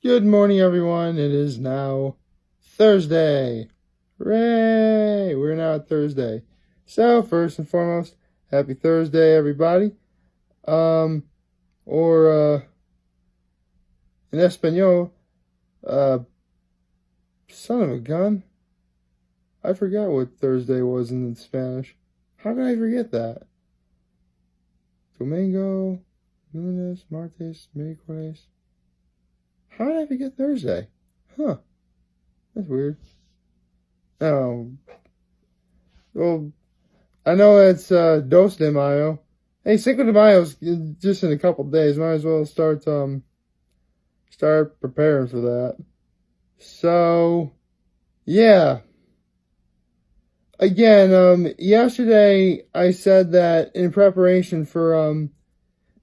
Good morning, everyone. It is now Thursday. Hooray! We're now at Thursday. So, first and foremost, happy Thursday, everybody. In Espanol, son of a gun. I forgot what Thursday was in Spanish. How could I forget that? Domingo, lunes, martes, miércoles. How did I forget Thursday? Huh. That's weird. Oh. Well, I know it's Dos de Mayo. Hey, Cinco de Mayo's just in a couple days. Might as well start preparing for that. So, yeah. Again, yesterday I said that in preparation for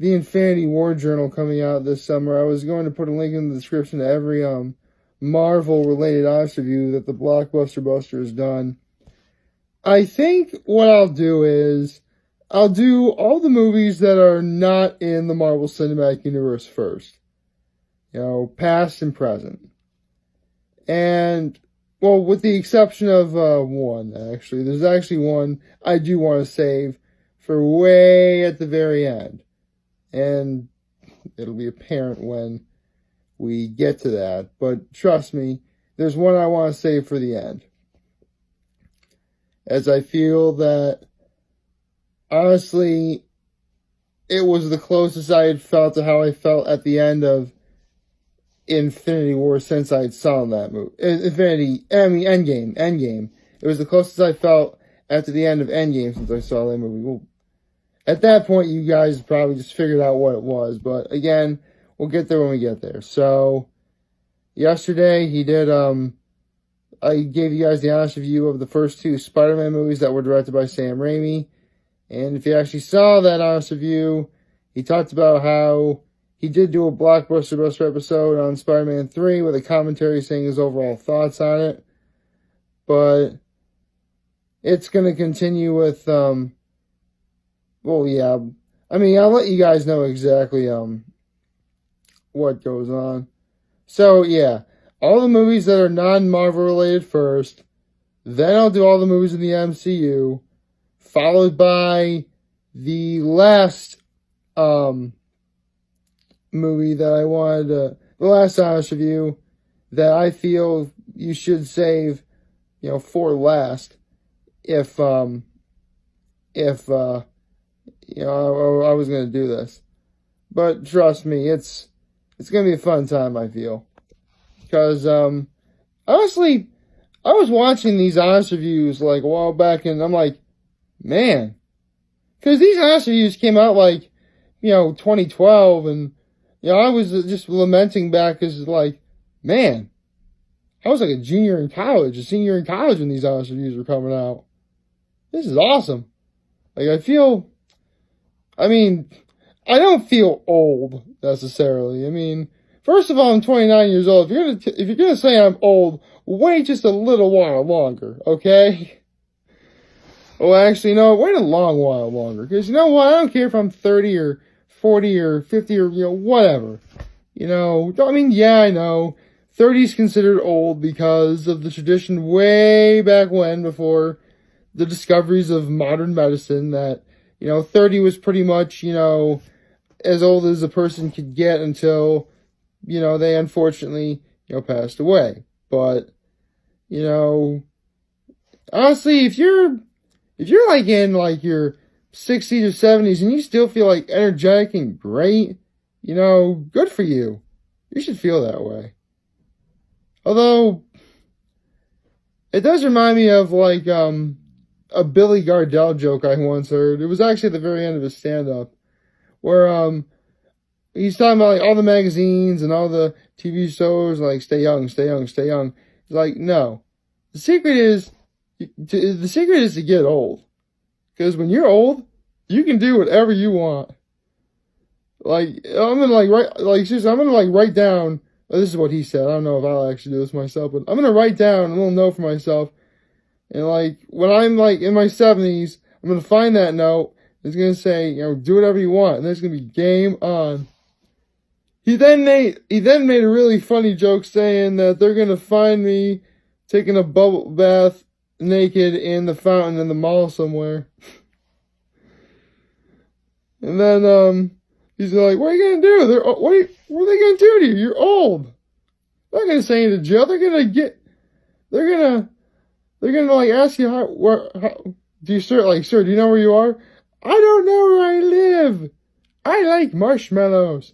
the Infinity War Journal coming out this summer, I was going to put a link in the description to every Marvel-related honest review that the Blockbuster Buster has done. I think what I'll do is I'll do all the movies that are not in the Marvel Cinematic Universe first. You know, past and present. And, well, with the exception of one, actually. There's actually one I do want to save for way at the very end. And it'll be apparent when we get to that. But trust me, there's one I want to save for the end. As I feel that, honestly, it was the closest I had felt to how I felt at the end of Infinity War since I saw that movie. Endgame. It was the closest I felt after the end of Endgame since I saw that movie. Well, at that point, you guys probably just figured out what it was. But again, we'll get there when we get there. So, yesterday, I gave you guys the honest review of the first two Spider-Man movies that were directed by Sam Raimi. And if you actually saw that honest review, he talked about how he did do a Blockbuster Buster episode on Spider-Man 3 with a commentary saying his overall thoughts on it. But it's going to continue with, well, yeah. I mean, I'll let you guys know exactly what goes on. So, yeah. All the movies that are non-Marvel related first. Then I'll do all the movies in the MCU. Followed by the last movie that I wanted to... The last honest review that I feel you should save, for last. If I was going to do this. But trust me, it's going to be a fun time, I feel. Because, honestly, I was watching these honest reviews, like, a while back, and I'm like, man. Because these honest reviews came out, 2012, and, I was just lamenting back as, man. I was like a a senior in college when these honest reviews were coming out. This is awesome. I don't feel old, necessarily. First of all, I'm 29 years old. If you're gonna say I'm old, wait just a little while longer, okay? Oh, actually, no, wait a long while longer. Because you know what? I don't care if I'm 30 or 40 or 50 or, whatever. Yeah, I know. 30 is considered old because of the tradition way back when, before the discoveries of modern medicine, that 30 was pretty much, as old as a person could get until, they unfortunately, passed away. But, honestly, if you're in your 60s or 70s and you still feel energetic and great, good for you. You should feel that way. Although, it does remind me of a Billy Gardell joke I once heard. It was actually at the very end of his stand-up, where he's talking about all the magazines and all the TV shows, stay young, stay young, stay young. He's like, no, the secret is to get old, because when you're old, you can do whatever you want. I'm gonna write down. This is what he said. I don't know if I'll actually do this myself, but I'm gonna write down a little note for myself. And when I'm in my 70s, I'm going to find that note. It's going to say, do whatever you want. And there's going to be game on. he then made a really funny joke saying that they're gonna find me taking a bubble bath naked in the fountain in the mall somewhere. And then he's like, "What are you gonna do? What are they gonna do to you? You're old. They're not gonna send you to jail. They're gonna like ask you how do you sir, do you know where you are? I don't know where I live. I like marshmallows.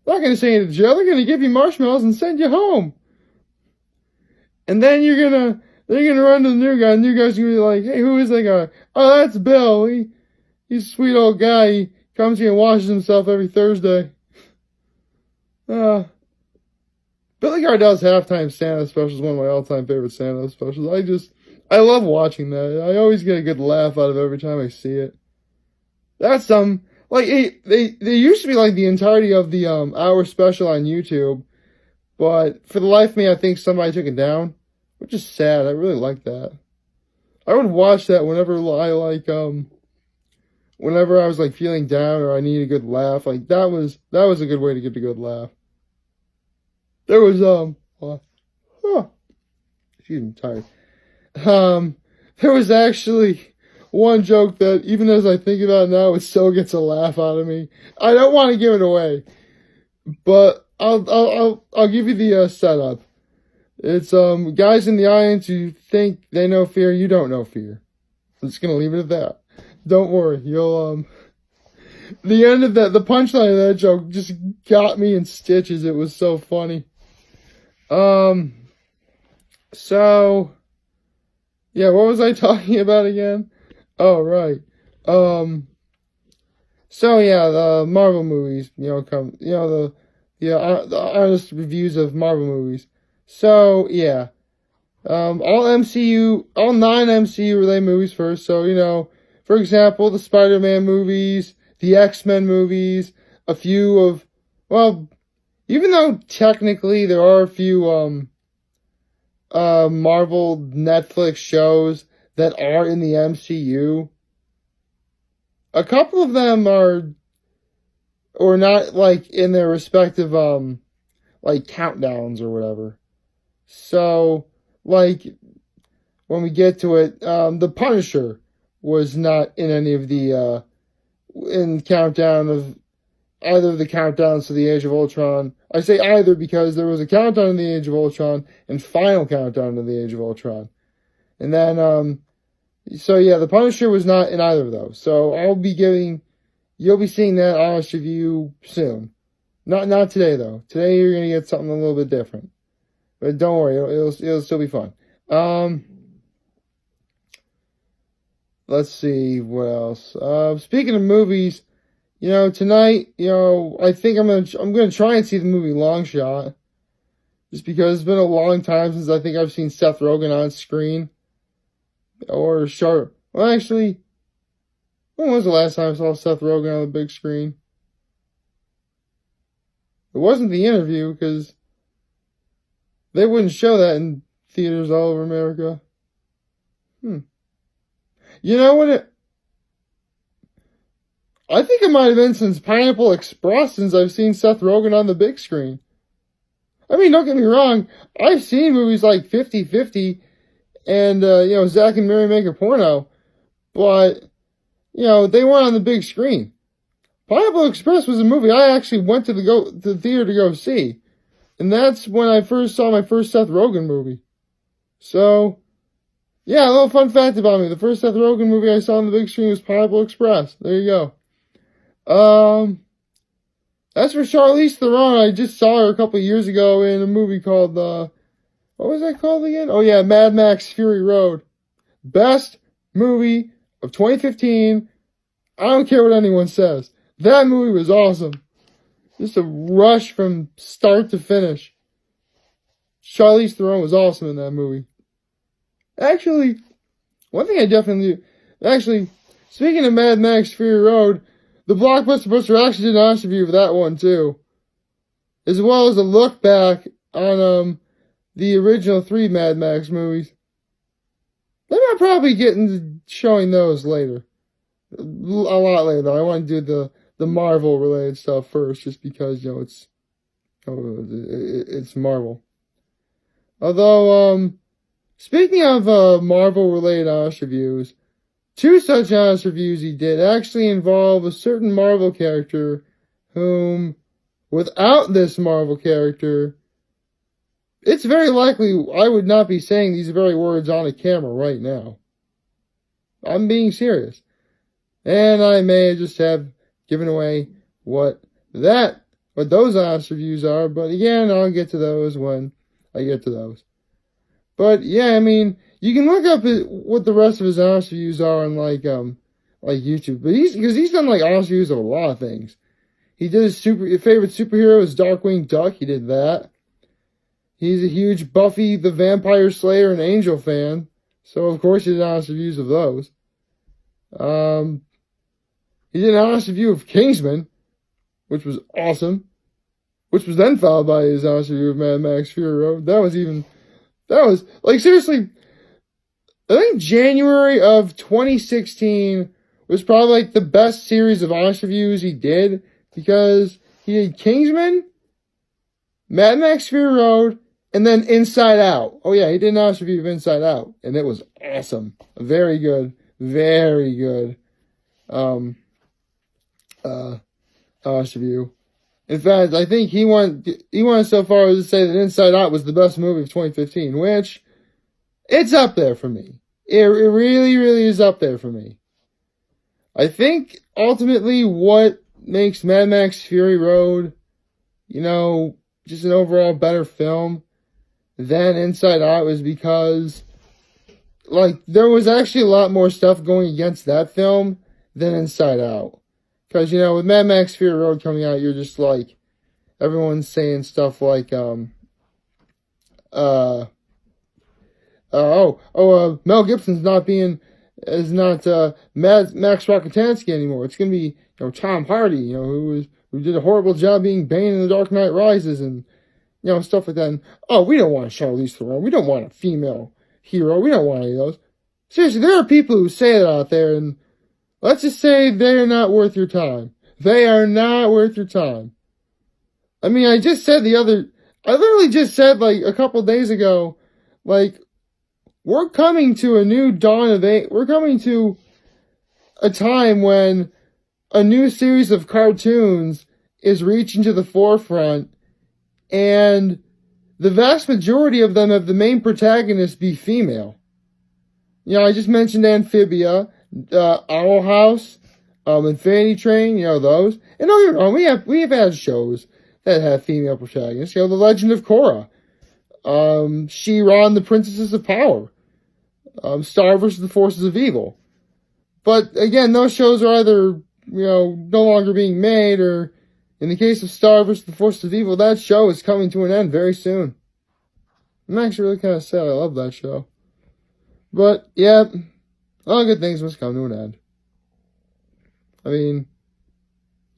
They're not gonna send you to jail. They're gonna give you marshmallows and send you home. And then they're gonna run to the new guy. The new guy's gonna be like, hey, who is that guy? Oh, that's Bill. He's a sweet old guy. He comes here and washes himself every Thursday. Billy Gardell's halftime stand-up special is one of my all-time favorite stand-up specials. I love watching that. I always get a good laugh out of it every time I see it. That's they used to be like the entirety of the hour special on YouTube, but for the life of me, I think somebody took it down, which is sad. I really like that. I would watch that whenever whenever I was like feeling down or I need a good laugh. Like that was a good way to get a good laugh. There was excuse me, I'm tired. There was actually one joke that even as I think about it now, it still gets a laugh out of me. I don't want to give it away, but I'll give you the setup. It's guys in the audience who think they know fear. You don't know fear. I'm just gonna leave it at that. Don't worry, you'll the end of the punchline of that joke just got me in stitches. It was so funny. So yeah, what was I talking about again? Oh, right. So yeah, the Marvel movies, the honest reviews of Marvel movies. So yeah, all non-MCU related movies first. So, for example, the Spider-Man movies, the X-Men movies, a few of, even though technically there are a few, Marvel Netflix shows that are in the MCU, a couple of them are not like in their respective like countdowns or whatever. So like when we get to it, the Punisher was not in any of the in countdown of either of the countdowns to the Age of Ultron. I say either because there was a countdown to the Age of Ultron and final countdown to the Age of Ultron. And then, so yeah, the Punisher was not in either of those. So you'll be seeing that honest review soon. Not today though. Today you're gonna get something a little bit different. But don't worry, it'll still be fun. Let's see what else. Speaking of movies, tonight, I think I'm gonna try and see the movie Long Shot. Just because it's been a long time since I think I've seen Seth Rogen on screen. Or Sharp. Well, actually, when was the last time I saw Seth Rogen on the big screen? It wasn't The Interview, because they wouldn't show that in theaters all over America. You know what? I think it might have been since Pineapple Express since I've seen Seth Rogen on the big screen. I mean, don't get me wrong. I've seen movies like 50-50 and, Zack and Mary Make a Porno. But, they weren't on the big screen. Pineapple Express was a movie I actually went to the theater to go see. And that's when I first saw my first Seth Rogen movie. So, yeah, a little fun fact about me. The first Seth Rogen movie I saw on the big screen was Pineapple Express. There you go. As for Charlize Theron, I just saw her a couple of years ago in a movie called, what was that called again? Oh yeah, Mad Max Fury Road. Best movie of 2015. I don't care what anyone says. That movie was awesome. Just a rush from start to finish. Charlize Theron was awesome in that movie. Actually, one thing I definitely do. Actually, speaking of Mad Max Fury Road, the Blockbuster poster actually did an honest review of that one too. As well as a look back on the original 3 Mad Max movies. Maybe I'll probably get into showing those later. A lot later though. I want to do the Marvel related stuff first, just because, it's It's Marvel. Although, speaking of Marvel-related honest reviews, 2 such honest reviews he did actually involve a certain Marvel character whom, without this Marvel character, it's very likely I would not be saying these very words on a camera right now. I'm being serious. And I may just have given away what those honest reviews are, but again, I'll get to those when I get to those. But yeah, I mean, you can look up what the rest of his honest reviews are on like YouTube. But he's done like honest reviews of a lot of things. He did his favorite superhero is Darkwing Duck. He did that. He's a huge Buffy the Vampire Slayer and Angel fan, so of course he did honest reviews of those. He did an honest review of Kingsman, which was awesome. Which was then followed by his honest review of Mad Max Fury Road. That was, like, seriously, I think January of 2016 was probably, like, the best series of honest reviews he did, because he did Kingsman, Mad Max Fury Road, and then Inside Out. Oh, yeah, he did an honest review of Inside Out, and it was awesome. Very good. Very good. Honest review. In fact, I think he went so far as to say that Inside Out was the best movie of 2015, which, it's up there for me. It really, really is up there for me. I think, ultimately, what makes Mad Max Fury Road, just an overall better film than Inside Out is because, like, there was actually a lot more stuff going against that film than Inside Out. Because, with Mad Max Fury Road coming out, you're just like, everyone's saying stuff like, Mel Gibson's not Max Rokitansky anymore. It's going to be, Tom Hardy, who did a horrible job being Bane in The Dark Knight Rises and, stuff like that. And, we don't want Charlize Theron. We don't want a female hero. We don't want any of those. Seriously, there are people who say that out there, and let's just say they're not worth your time. They are not worth your time. I mean, I literally just said, like, a couple days ago, like, we're coming to a new dawn of age. We're coming to a time when a new series of cartoons is reaching to the forefront, and the vast majority of them have the main protagonist be female. I just mentioned Amphibia, Owl House, Infinity Train, those. And don't get me wrong, we have had shows that have female protagonists. The Legend of Korra, She-Ra and the Princesses of Power, Star vs. the Forces of Evil. But again, those shows are either, no longer being made, or in the case of Star vs. the Forces of Evil, that show is coming to an end very soon. I'm actually really kind of sad. I love that show. But, yeah, all good things must come to an end. I mean,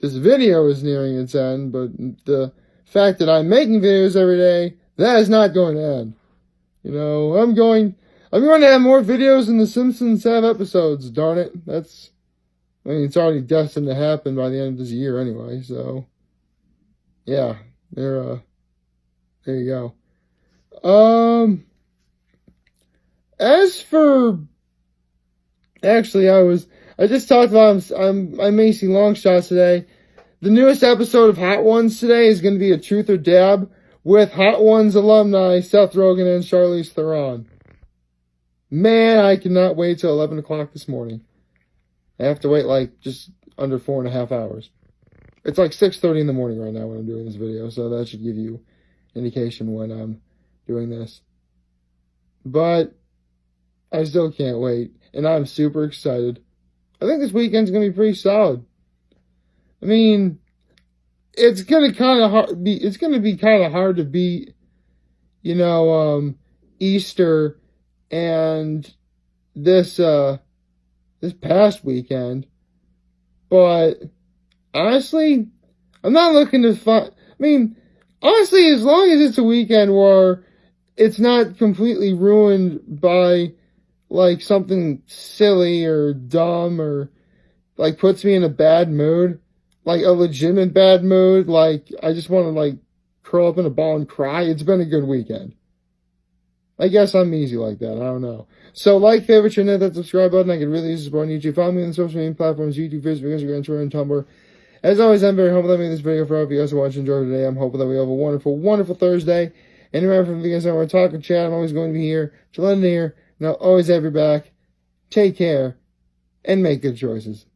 this video is nearing its end, but the fact that I'm making videos every day, that is not going to end. I'm going to have more videos than The Simpsons have episodes, darn it. It's already destined to happen by the end of this year anyway, so, yeah, there you go. As for, actually, I just talked about, I'm making long shots today. The newest episode of Hot Ones today is going to be a truth or dab with Hot Ones alumni Seth Rogen and Charlize Theron. Man, I cannot wait till 11 o'clock this morning. I have to wait like just under 4.5 hours. It's like 6:30 in the morning right now when I'm doing this video, so that should give you indication when I'm doing this. But I still can't wait, and I'm super excited. I think this weekend's going to be pretty solid. I mean, it's going to be kind of hard to beat, Easter and this past weekend. But honestly, I'm not looking to find. I mean, honestly, as long as it's a weekend where it's not completely ruined by like something silly or dumb or like puts me in a bad mood, like a legitimate bad mood, like I just want to like curl up in a ball and cry. It's been a good weekend. I guess I'm easy like that. I don't know. So, like, favorite, share, hit that subscribe button. I can really use support on YouTube. Follow me on the social media platforms, YouTube, Facebook, Instagram, Twitter, and Tumblr. As always, I'm very humble that I made this video for all of you guys who watch and enjoy today. I'm hoping that we have a wonderful, wonderful Thursday. And remember, from the beginning, when we're talking chat, I'm always going to be here to lend an ear, and I'll always have your back. Take care, and make good choices.